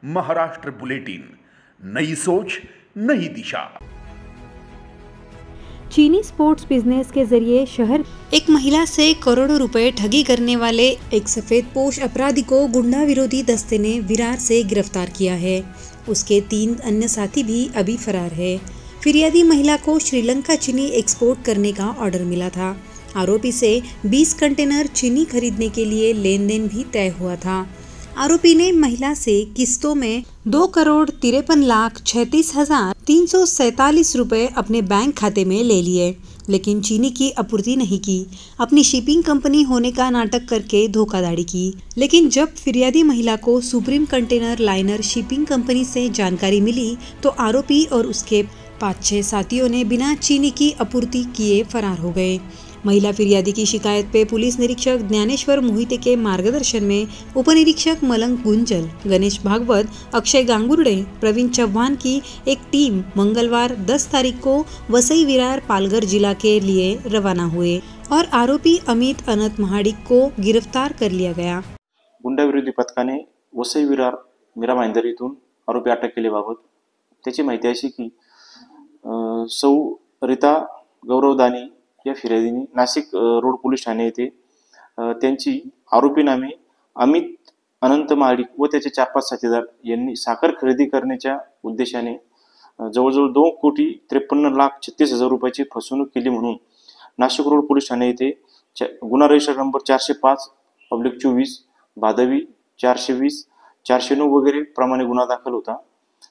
Maharashtra bulletin, नई सोच नई दिशा। चीनी स्पोर्ट्स बिजनेस के जरिए शहर एक महिला से करोड़ों रुपए ठगी करने वाले एक सफेद पोश अपराधी को गुंडा विरोधी दस्ते ने विरार से गिरफ्तार किया है। उसके 3 अन्य साथी भी अभी फरार है। फिरियादी महिला को श्रीलंका चीनी एक्सपोर्ट करने का ऑर्डर मिला था। आरोपी से 20 कंटेनर चीनी खरीदने के लिए लेन देन भी तय हुआ था। आरोपी ने महिला से किस्तों में 2,53,36,347 रुपए अपने बैंक खाते में ले लिए, लेकिन चीनी की आपूर्ति नहीं की। अपनी शिपिंग कंपनी होने का नाटक करके धोखाधड़ी की। लेकिन जब फिरियादी महिला को supreme container liner shipping company से जानकारी मिली तो आरोपी और उसके 5-6 साथियों ने बिना चीनी की आपूर्ति किए फरार हो गए। महिला फिरियादी की शिकायत पे पुलिस निरीक्षक ज्ञानेश्वर मोहिते के मार्गदर्शन में उपनिरीक्षक मलंग गुंजल, गणेश भागवत, अक्षय गांगुर्डे, प्रवीण चौहान की एक टीम मंगलवार 10 तारीख को वसई विरार पालघर जिला के लिए रवाना हुए और आरोपी अमित अनंत महाडिक को गिरफ्तार कर लिया गया। गुंडा विरोधी पथकाने वसई विरार मीरा भाईंदर येथून आरोपी अटक केल्याबाबत त्याची माहिती अशी की सौ रीता गौरवदानी या फिर्यादीने नाशिक रोड पोलीस ठाणे येथे त्यांची आरोपी नामे अमित अनंत महाडिक व त्याचे 4-5 साथीदार यांनी साखर खरेदी करण्याच्या उद्देशाने जवळजवळ 2,53,36,00,000 रुपयाची फसवणूक केली म्हणून नाशिक रोड पोलीस ठाणे येथे गुन्हा रजिस्टर नंबर 405/24 भादवी 420 409 वगैरे प्रमाणे गुन्हा दाखल होता।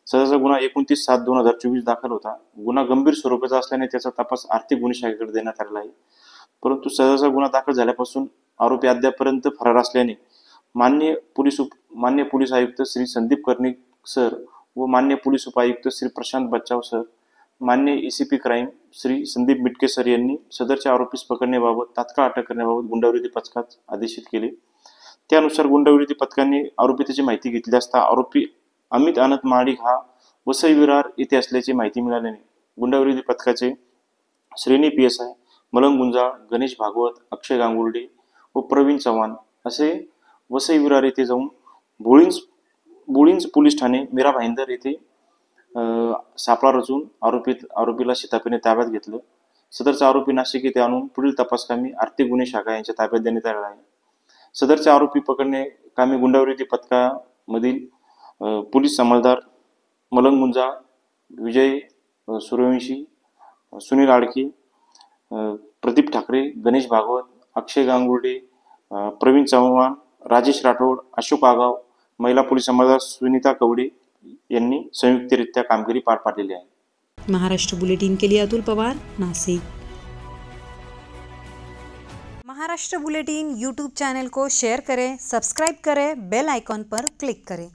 सदरचा गुन्हा 29/7/2024 दाखल होता। गुन्हा गंभीर स्वरूपाचा असल्याने त्याचा तपास आर्थिक गुन्हे शाखेकडे देण्यात आलेला आहे। परंतु सदरचा गुन्हा दाखल झाल्यापासून आरोपी अद्यापर्यंत फरार असल्याने मान्य पोलीस आयुक्त श्री संदीप कर्णिक सर व मान्य पोलीस उपायुक्त श्री प्रशांत बच्चाव सर, मान्य ACP crime Shri Sandeep Mitke sir यांनी सदरच्या आरोपीस पकडण्याबाबत तात्काळ अटक करण्याबाबत गुंडाविरोधी पथकास आदेशित केले। त्यानुसार गुंडाविरोधी पथकाने आरोपीची माहिती घेतली असता आरोपी अमित अनंत महाडिक हा वसई विरार येथे असल्याची माहिती मिळाल्याने गुंडाविरोधी पथकाचे श्रेणी PSI मलंग गुंजाळ, गणेश भागवत, अक्षय गांगुर्डे व प्रवीण चव्हाण असे वसई विरार येथे जाऊन बोळिंज पोलीस ठाणे मीरा भाईंदर येथे सापळा रचून आरोपीला शिताफीने ताब्यात घेतलं। सदरचा आरोपी नाशिक येथे आणून पुढील तपासकामी आर्थिक गुन्हे शाखा यांच्या ताब्यात देण्यात आला आहे। सदरचे आरोपी पकडणे कामी गुंडाविरोधी पथकामधील पोलीस अंमलदार मलंग गुंजाळ, विजय सूर्यवंशी, सुनील आडके, प्रदीप ठाकरे, गणेश भागवत, अक्षय गांगुर्डे, प्रवीण चव्हाण, राजेश राठोड, अशोक आगाव, महिला पोलीस अंमलदार सुनीता कवडे यांनी संयुक्तरित्या कामगिरी पार पाडलेली आहे। महाराष्ट्र बुलेटिन के लिए Atul Pawar, Nashik. Maharashtra bulletin YouTube channel को शेयर करें, सब्सक्राइब करें, बेल आइकॉन पर क्लिक करें।